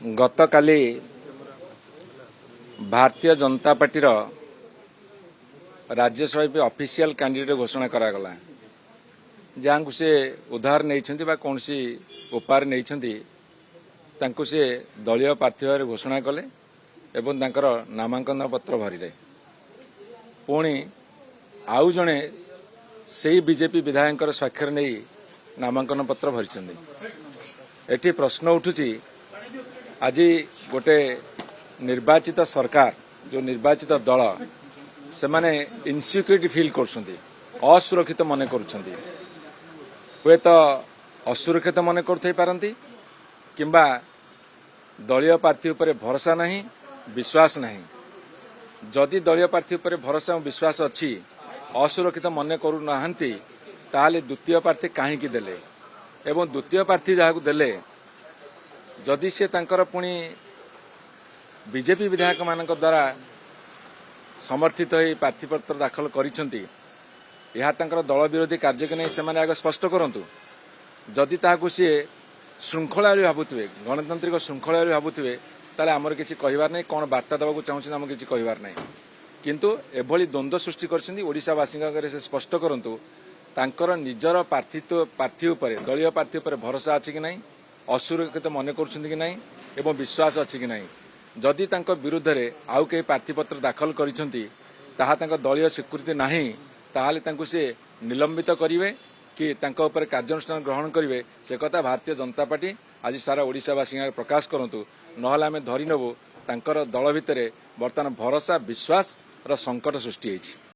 गतकाली Bharatiya Janata party Rajya Sabha official candidate घोषणा करागला जहाँ से उधार नहीं कौन सी उपहार नहीं से दलीय प्रार्थी भाव घोषणा कले एवं तांकर नामांकन पत्र भरिले पुणी आउ जड़े से बीजेपी विधायक स्वाक्षर नहीं नामांकन पत्र भरी एटी प्रश्न उठुची आज गोटे निर्वाचित सरकार जो निर्वाचित दल से माने इनसिक्यूरिटी फील असुरक्षित मन हुए तो असुरक्षित मन करती किंबा दलीय प्रार्थी उपर भरोसा नहीं विश्वास नहीं जदि दलीय प्रार्थी उपर भरोसा और विश्वास अच्छी असुरक्षित मन करूना ताले द्वितीय प्रार्थी कहीं देले एवं द्वितीय प्रार्थी जहाँ देले जदि से तांकर पुणी बीजेपी विधायक मान द्वारा समर्थित हो प्रार्थीपत्र दाखल करिसेंती यह तांकर दल विरोधी कार्य के नहीं से आगे स्पष्ट करंतु जदि ताकू सी श्रृंखला भावुवे गणतांत्रिक श्रृंखला भावुवे ताले आमर किसी कहबार नहीं कौन वार्ता देवाक चाहूँ आम किसी कहबार नहीं किंतु एभली द्वंद्व सृष्टि करवासी से स्पष्ट करंतु तांकर निजर प्रार्थी उपर दलीय प्रार्थी उपर भरोसा अच्छी कि नहीं असुरक्षित मन कर एवं विश्वास अच्छी कि नहीं जदि तांको विरुद्ध रे आउ कई प्रार्थीपत्र दाखल करिसेंती ताहा तांको दलीय स्वीकृति नहीं ताहाले तांको से निलंबित करिवे कि तांको ऊपर कार्यानुष्ठान ग्रहण करिवे से कथा भारतीय जनता पार्टी आज सारा ओडिशावासी प्रकाश करंतु नहले आमे धरि नबु तांकर दल भितरे वर्तमान भरोसा विश्वास र संकट सृष्टि होइछि।